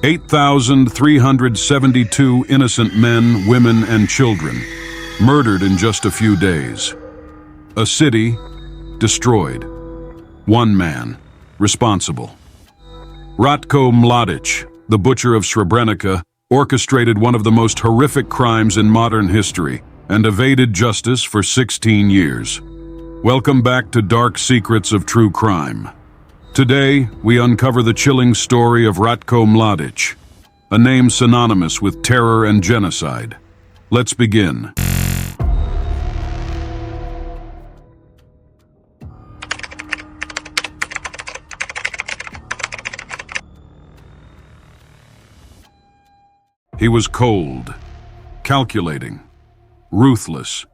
8,372 innocent men, women, and children murdered in just a few days. A city destroyed. One man responsible. Ratko Mladić, the Butcher of Srebrenica, orchestrated one of the most horrific crimes in modern history and evaded justice for 16 years. Welcome back to Dark Secrets of True Crime. Today, we uncover the chilling story of Ratko Mladić, a name synonymous with terror and genocide. Let's begin. He was cold, calculating, ruthless.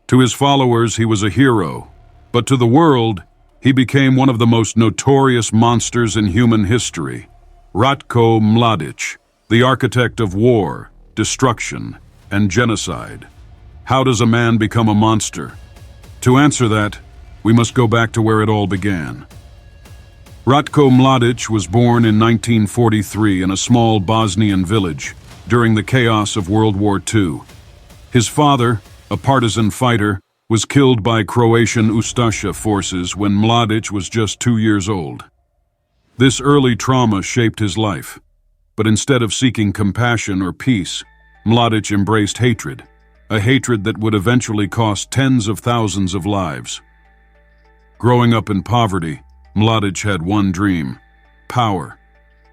To his followers, he was a hero, but to the world, he became one of the most notorious monsters in human history. Ratko Mladić, the architect of war, destruction, and genocide. How does a man become a monster? To answer that, we must go back to where it all began. Ratko Mladić was born in 1943 in a small Bosnian village during the chaos of World War II. His father, a partisan fighter, was killed by Croatian Ustasha forces when Mladić was just 2 years old. This early trauma shaped his life, but instead of seeking compassion or peace, Mladić embraced hatred, a hatred that would eventually cost tens of thousands of lives. Growing up in poverty, Mladić had one dream: power.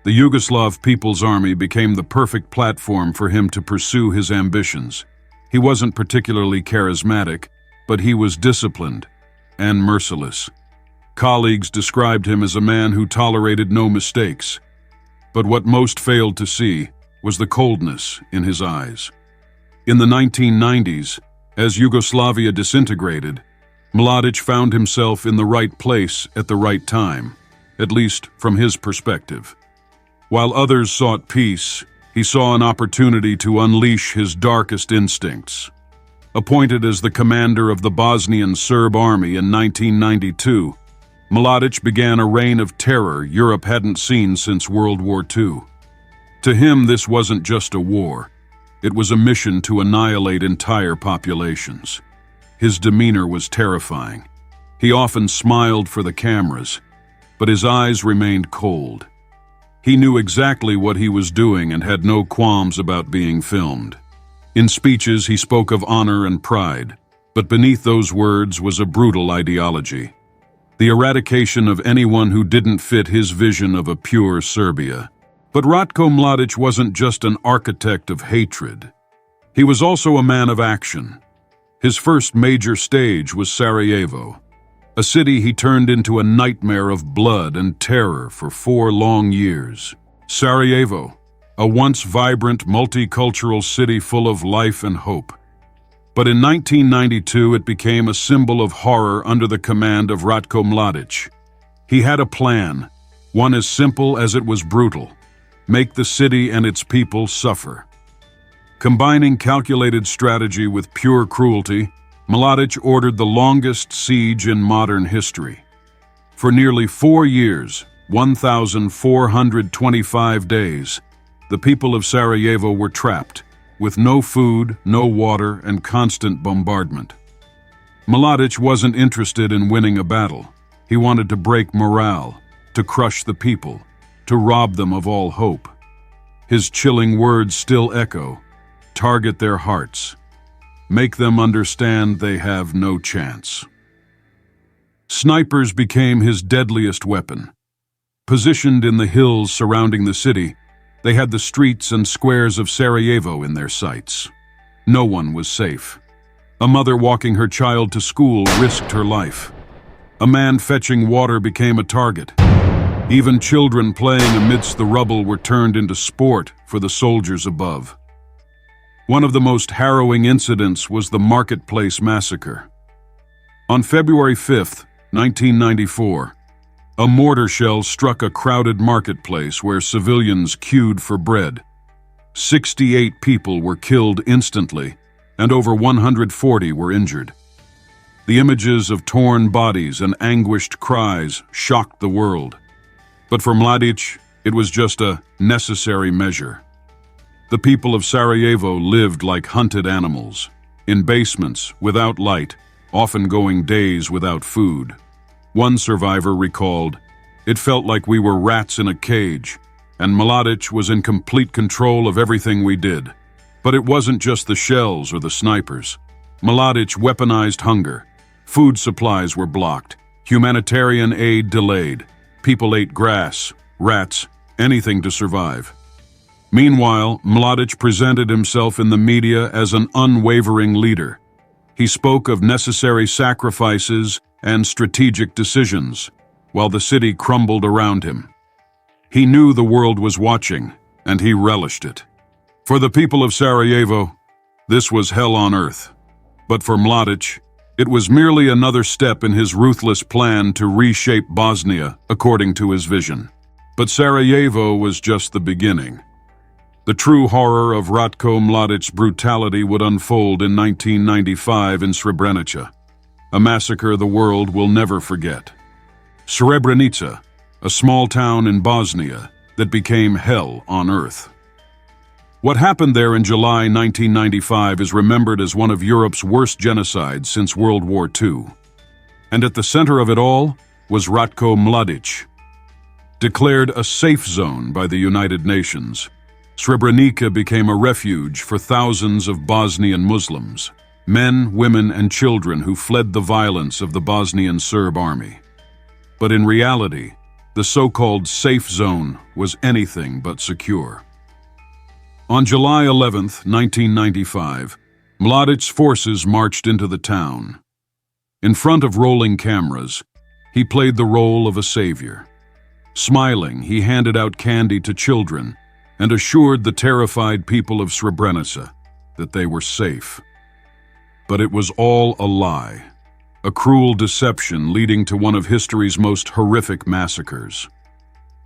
The Yugoslav People's Army became the perfect platform for him to pursue his ambitions. He wasn't particularly charismatic, but he was disciplined and merciless. Colleagues described him as a man who tolerated no mistakes. But what most failed to see was the coldness in his eyes. In the 1990s, as Yugoslavia disintegrated, Mladić found himself in the right place at the right time, at least from his perspective. While others sought peace, he saw an opportunity to unleash his darkest instincts. Appointed as the commander of the Bosnian Serb army in 1992, Mladić began a reign of terror Europe hadn't seen since World War II. To him, this wasn't just a war. It was a mission to annihilate entire populations. His demeanor was terrifying. He often smiled for the cameras, but his eyes remained cold. He knew exactly what he was doing and had no qualms about being filmed. In speeches, he spoke of honor and pride, but beneath those words was a brutal ideology: the eradication of anyone who didn't fit his vision of a pure Serbia. But Ratko Mladić wasn't just an architect of hatred. He was also a man of action. His first major stage was Sarajevo, a city he turned into a nightmare of blood and terror for 4 long years. Sarajevo, a once vibrant, multicultural city full of life and hope. But in 1992, it became a symbol of horror under the command of Ratko Mladić. He had a plan, one as simple as it was brutal: make the city and its people suffer. Combining calculated strategy with pure cruelty, Mladić ordered the longest siege in modern history. For nearly 4 years, 1,425 days, the people of Sarajevo were trapped, with no food, no water, and constant bombardment. Mladić wasn't interested in winning a battle. He wanted to break morale, to crush the people, to rob them of all hope. His chilling words still echo: target their hearts. Make them understand they have no chance. Snipers became his deadliest weapon. Positioned in the hills surrounding the city, they had the streets and squares of Sarajevo in their sights. No one was safe. A mother walking her child to school risked her life. A man fetching water became a target. Even children playing amidst the rubble were turned into sport for the soldiers above. One of the most harrowing incidents was the Marketplace Massacre. On February 5, 1994, a mortar shell struck a crowded marketplace where civilians queued for bread. 68 people were killed instantly, and over 140 were injured. The images of torn bodies and anguished cries shocked the world. But for Mladić, It was just a necessary measure. The people of Sarajevo lived like hunted animals, in basements, without light, often going days without food. One survivor recalled, "It felt like we were rats in a cage, and Mladic was in complete control of everything we did. But it wasn't just the shells or the snipers. Mladic weaponized hunger. Food supplies were blocked, humanitarian aid delayed. People ate grass, rats, anything to survive." Meanwhile, Mladic presented himself in the media as an unwavering leader. He spoke of necessary sacrifices and strategic decisions, while the city crumbled around him. He knew the world was watching, and he relished it. For the people of Sarajevo, this was hell on earth. But for Mladic, it was merely another step in his ruthless plan to reshape Bosnia according to his vision. But Sarajevo was just the beginning. The true horror of Ratko Mladic's brutality would unfold in 1995 in Srebrenica, a massacre the world will never forget. Srebrenica, a small town in Bosnia that became hell on earth. What happened there in July 1995 is remembered as one of Europe's worst genocides since World War II. And at the center of it all was Ratko Mladić. Declared a safe zone by the United Nations, Srebrenica became a refuge for thousands of Bosnian Muslims, men, women, and children who fled the violence of the Bosnian Serb army. But in reality, the so-called safe zone was anything but secure. On July 11, 1995, Mladic's forces marched into the town. In front of rolling cameras, he played the role of a savior. Smiling, he handed out candy to children and assured the terrified people of Srebrenica that they were safe. But it was all a lie, a cruel deception leading to one of history's most horrific massacres.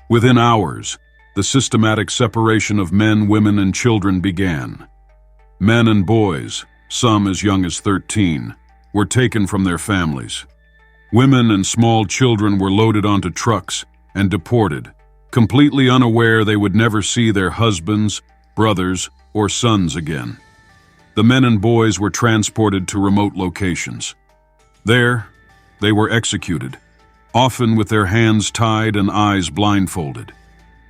Within hours, the systematic separation of men, women, and children began. Men and boys, some as young as 13, were taken from their families. Women and small children were loaded onto trucks and deported, completely unaware they would never see their husbands, brothers, or sons again. The men and boys were transported to remote locations. There, they were executed, often with their hands tied and eyes blindfolded.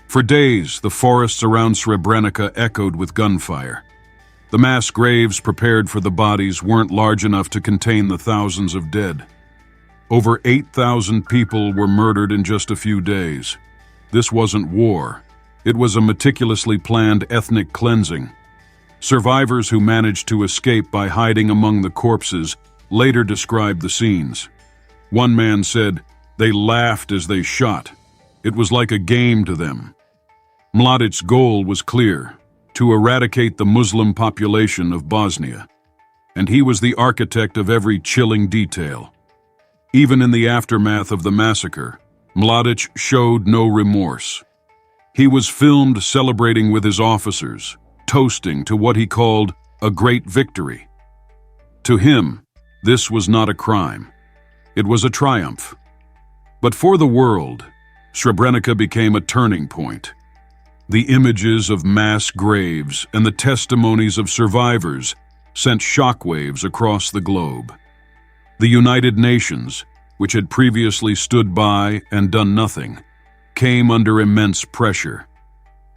For days, the forests around Srebrenica echoed with gunfire. The mass graves prepared for the bodies weren't large enough to contain the thousands of dead. Over 8,000 people were murdered in just a few days. This wasn't war. It was a meticulously planned ethnic cleansing. Survivors who managed to escape by hiding among the corpses later described the scenes. One man said, "They laughed as they shot. It was like a game to them." Mladic's goal was clear: to eradicate the Muslim population of Bosnia. And he was the architect of every chilling detail. Even in the aftermath of the massacre, Mladic showed no remorse. He was filmed celebrating with his officers, toasting to what he called a great victory. To him, this was not a crime. It was a triumph. But for the world, Srebrenica became a turning point. The images of mass graves and the testimonies of survivors sent shockwaves across the globe. The United Nations, which had previously stood by and done nothing, came under immense pressure.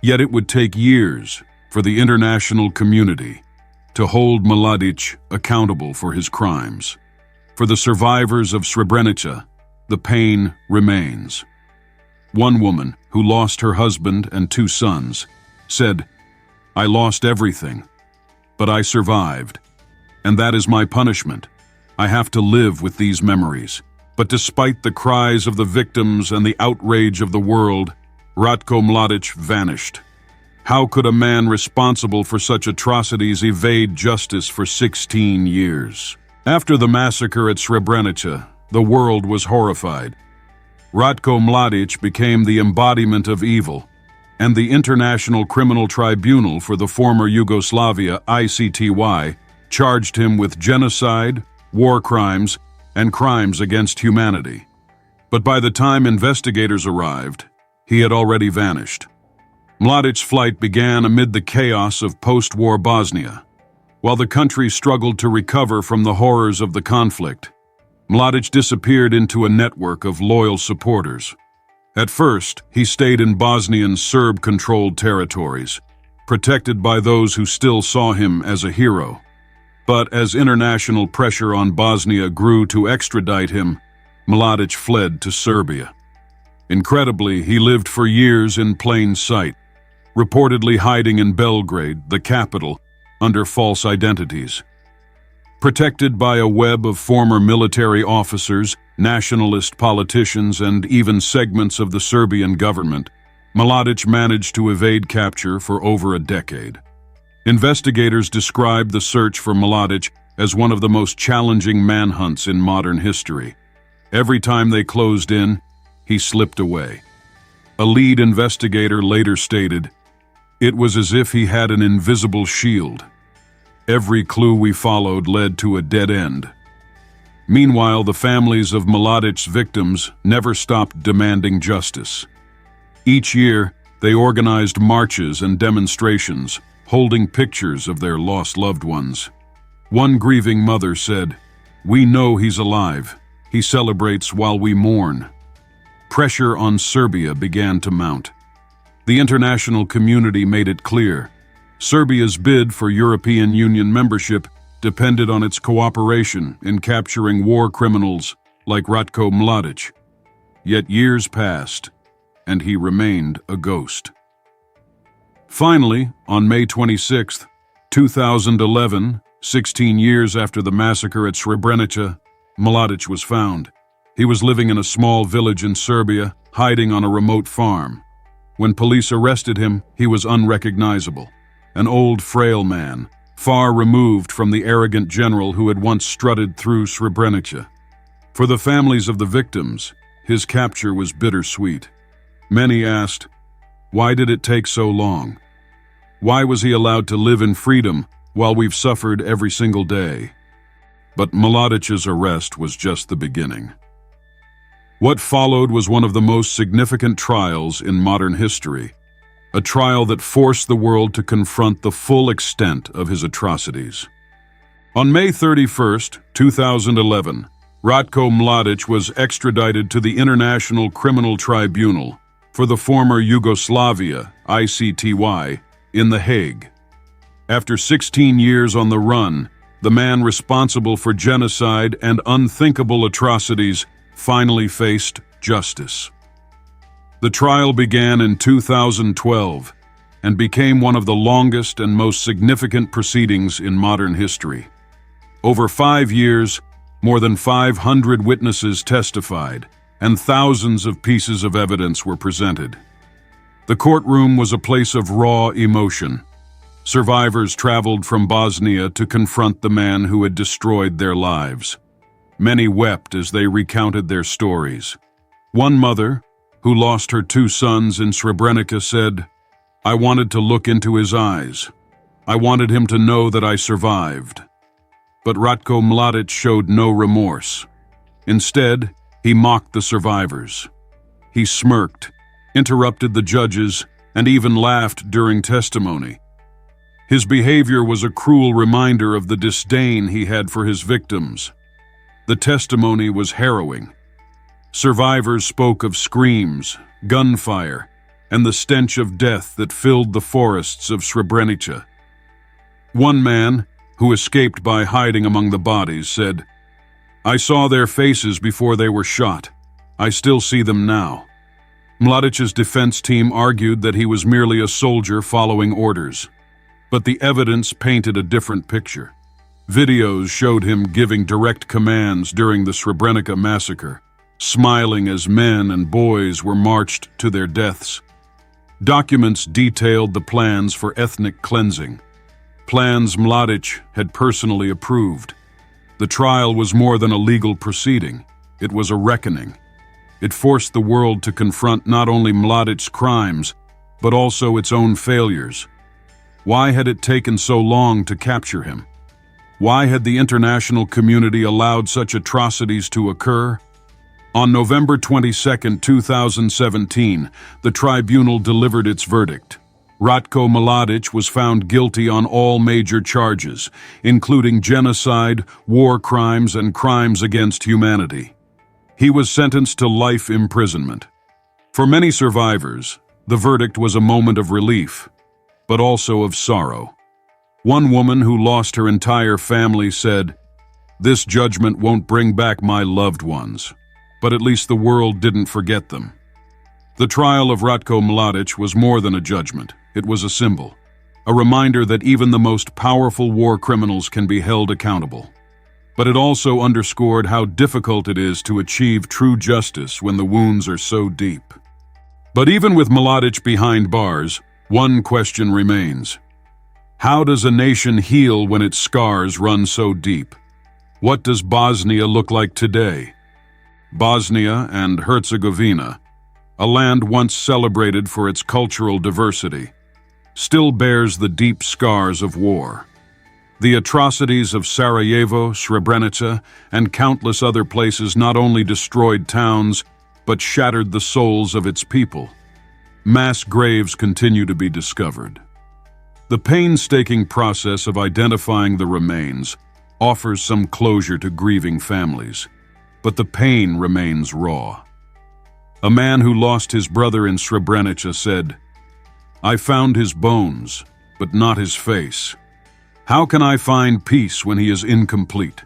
Yet it would take years for the international community to hold Mladic accountable for his crimes. For the survivors of Srebrenica, the pain remains. One woman, who lost her husband and 2 sons, said, "I lost everything, but I survived, and that is my punishment. I have to live with these memories." But despite the cries of the victims and the outrage of the world, Ratko Mladić vanished. How could a man responsible for such atrocities evade justice for 16 years? After the massacre at Srebrenica, the world was horrified. Ratko Mladić became the embodiment of evil, and the International Criminal Tribunal for the former Yugoslavia, ICTY, charged him with genocide, war crimes, and crimes against humanity. But by the time investigators arrived, he had already vanished. Mladic's flight began amid the chaos of post-war Bosnia. While the country struggled to recover from the horrors of the conflict, Mladic disappeared into a network of loyal supporters. At first, he stayed in Bosnian Serb-controlled territories, protected by those who still saw him as a hero. But as international pressure on Bosnia grew to extradite him, Mladic fled to Serbia. Incredibly, he lived for years in plain sight, reportedly hiding in Belgrade, the capital, under false identities. Protected by a web of former military officers, nationalist politicians, and even segments of the Serbian government, Mladic managed to evade capture for over a decade. Investigators described the search for Mladic as one of the most challenging manhunts in modern history. Every time they closed in, he slipped away. A lead investigator later stated, "It was as if he had an invisible shield. Every clue we followed led to a dead end." Meanwhile, the families of Mladic's victims never stopped demanding justice. Each year, they organized marches and demonstrations, holding pictures of their lost loved ones. One grieving mother said, "We know he's alive. He celebrates while we mourn." Pressure on Serbia began to mount. The international community made it clear. Serbia's bid for European Union membership depended on its cooperation in capturing war criminals like Ratko Mladić. Yet years passed, and he remained a ghost. Finally, on May 26, 2011, 16 years after the massacre at Srebrenica, Mladic was found. He was living in a small village in Serbia, hiding on a remote farm. When police arrested him, he was unrecognizable. An old, frail man, far removed from the arrogant general who had once strutted through Srebrenica. For the families of the victims, his capture was bittersweet. Many asked, why did it take so long? Why was he allowed to live in freedom while we've suffered every single day? But Mladic's arrest was just the beginning. What followed was one of the most significant trials in modern history, a trial that forced the world to confront the full extent of his atrocities. On May 31, 2011, Ratko Mladić was extradited to the International Criminal Tribunal for the former Yugoslavia, ICTY, in The Hague. After 16 years on the run, the man responsible for genocide and unthinkable atrocities finally faced justice. The trial began in 2012 and became one of the longest and most significant proceedings in modern history. Over 5 years, more than 500 witnesses testified, and thousands of pieces of evidence were presented. The courtroom was a place of raw emotion. Survivors traveled from Bosnia to confront the man who had destroyed their lives. Many wept as they recounted their stories. One mother, who lost her 2 sons in Srebrenica, said, "I wanted to look into his eyes. I wanted him to know that I survived." But Ratko Mladić showed no remorse. Instead, he mocked the survivors. He smirked, interrupted the judges, and even laughed during testimony. His behavior was a cruel reminder of the disdain he had for his victims. The testimony was harrowing. Survivors spoke of screams, gunfire, and the stench of death that filled the forests of Srebrenica. One man, who escaped by hiding among the bodies, said, "I saw their faces before they were shot. I still see them now." Mladic's defense team argued that he was merely a soldier following orders. But the evidence painted a different picture. Videos showed him giving direct commands during the Srebrenica massacre, smiling as men and boys were marched to their deaths. Documents detailed the plans for ethnic cleansing, plans Mladic had personally approved. The trial was more than a legal proceeding. It was a reckoning. It forced the world to confront not only Mladic's crimes, but also its own failures. Why had it taken so long to capture him? Why had the international community allowed such atrocities to occur? On November 22, 2017, the tribunal delivered its verdict. Ratko Mladić was found guilty on all major charges, including genocide, war crimes, and crimes against humanity. He was sentenced to life imprisonment. For many survivors, the verdict was a moment of relief, but also of sorrow. One woman who lost her entire family said, "This judgment won't bring back my loved ones, but at least the world didn't forget them." The trial of Ratko Mladić was more than a judgment. It was a symbol, a reminder that even the most powerful war criminals can be held accountable. But it also underscored how difficult it is to achieve true justice when the wounds are so deep. But even with Mladić behind bars, one question remains. How does a nation heal when its scars run so deep? What does Bosnia look like today? Bosnia and Herzegovina, a land once celebrated for its cultural diversity, still bears the deep scars of war. The atrocities of Sarajevo, Srebrenica, and countless other places not only destroyed towns, but shattered the souls of its people. Mass graves continue to be discovered. The painstaking process of identifying the remains offers some closure to grieving families, but the pain remains raw. A man who lost his brother in Srebrenica said, "I found his bones, but not his face. How can I find peace when he is incomplete?"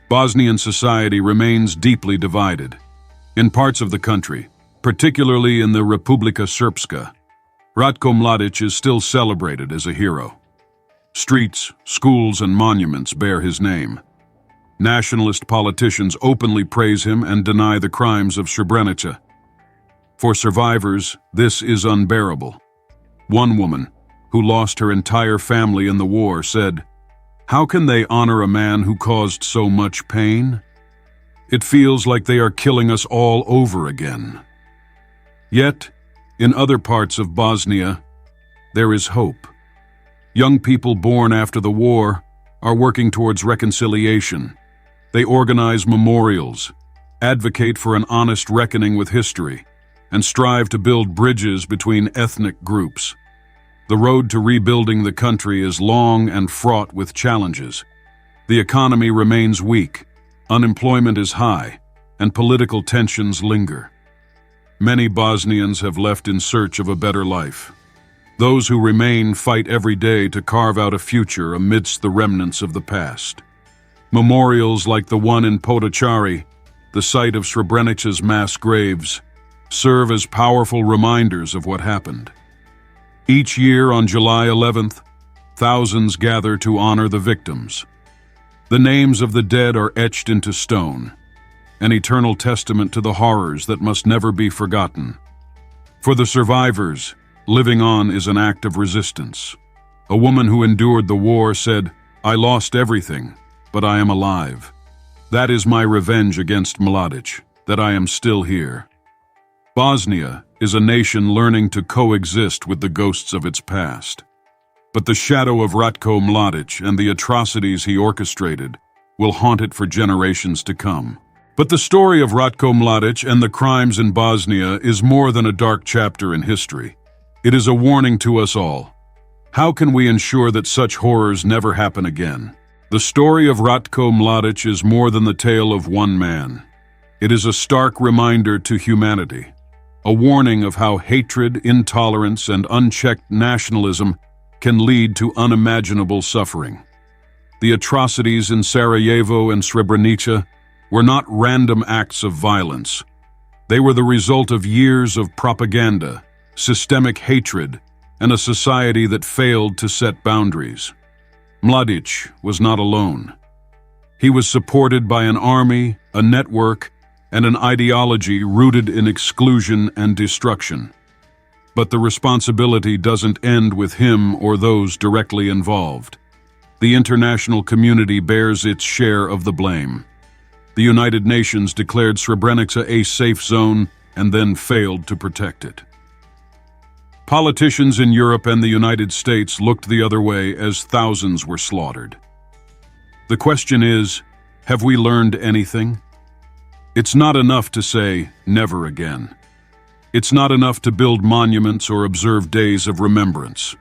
Bosnian society remains deeply divided. In parts of the country, particularly in the Republika Srpska, Ratko Mladić is still celebrated as a hero. Streets, schools, and monuments bear his name. Nationalist politicians openly praise him and deny the crimes of Srebrenica. For survivors, this is unbearable. One woman, who lost her entire family in the war, said, "How can they honor a man who caused so much pain? It feels like they are killing us all over again." Yet, in other parts of Bosnia, there is hope. Young people born after the war are working towards reconciliation. They organize memorials, advocate for an honest reckoning with history, and strive to build bridges between ethnic groups. The road to rebuilding the country is long and fraught with challenges. The economy remains weak, unemployment is high, and political tensions linger. Many Bosnians have left in search of a better life. Those who remain fight every day to carve out a future amidst the remnants of the past. Memorials like the one in Potocari, the site of Srebrenica's mass graves, serve as powerful reminders of what happened. Each year on July 11th, thousands gather to honor the victims. The names of the dead are etched into stone, an eternal testament to the horrors that must never be forgotten. For the survivors, living on is an act of resistance. A woman who endured the war said, "I lost everything, but I am alive. That is my revenge against Mladić, that I am still here." Bosnia is a nation learning to coexist with the ghosts of its past. But the shadow of Ratko Mladić and the atrocities he orchestrated will haunt it for generations to come. But the story of Ratko Mladić and the crimes in Bosnia is more than a dark chapter in history. It is a warning to us all. How can we ensure that such horrors never happen again? The story of Ratko Mladić is more than the tale of one man. It is a stark reminder to humanity, a warning of how hatred, intolerance, and unchecked nationalism can lead to unimaginable suffering. The atrocities in Sarajevo and Srebrenica were not random acts of violence. They were the result of years of propaganda, systemic hatred, and a society that failed to set boundaries. Mladić was not alone. He was supported by an army, a network, and an ideology rooted in exclusion and destruction. But the responsibility doesn't end with him or those directly involved. The international community bears its share of the blame. The United Nations declared Srebrenica a safe zone and then failed to protect it. Politicians in Europe and the United States looked the other way as thousands were slaughtered. The question is, have we learned anything? It's not enough to say, never again. It's not enough to build monuments or observe days of remembrance.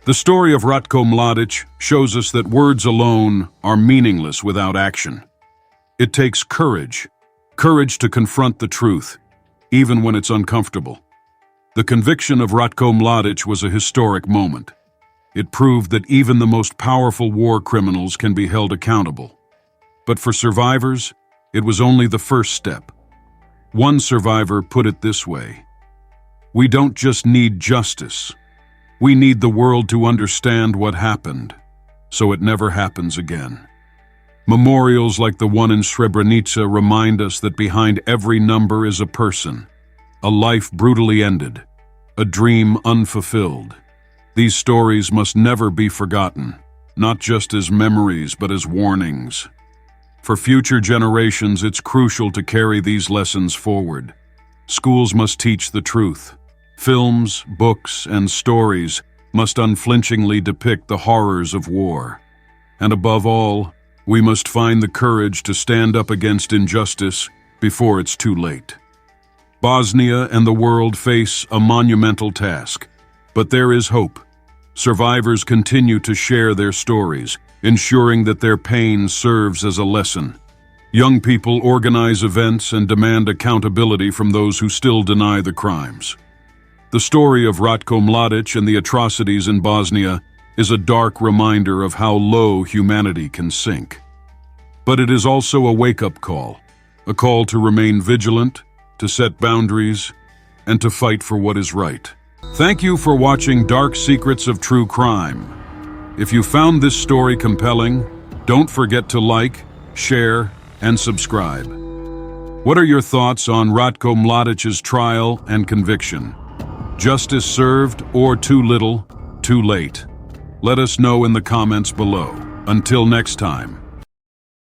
The story of Ratko Mladić shows us that words alone are meaningless without action. It takes courage to confront the truth, even when it's uncomfortable. The conviction of Ratko Mladić was a historic moment. It proved that even the most powerful war criminals can be held accountable. But for survivors, it was only the first step. One survivor put it this way: "We don't just need justice. We need the world to understand what happened, so it never happens again." Memorials like the one in Srebrenica remind us that behind every number is a person, a life brutally ended, a dream unfulfilled. These stories must never be forgotten, not just as memories but as warnings. For future generations, it's crucial to carry these lessons forward. Schools must teach the truth. Films, books, and stories must unflinchingly depict the horrors of war. And above all, we must find the courage to stand up against injustice before it's too late. Bosnia and the world face a monumental task, but there is hope. Survivors continue to share their stories, ensuring that their pain serves as a lesson. Young people organize events and demand accountability from those who still deny the crimes. The story of Ratko Mladić and the atrocities in Bosnia is a dark reminder of how low humanity can sink. But it is also a wake-up call, a call to remain vigilant, to set boundaries, and to fight for what is right. Thank you for watching Dark Secrets of True Crime. If you found this story compelling, don't forget to like, share, and subscribe. What are your thoughts on Ratko Mladić's trial and conviction? Justice served or too little, too late? Let us know in the comments below. Until next time.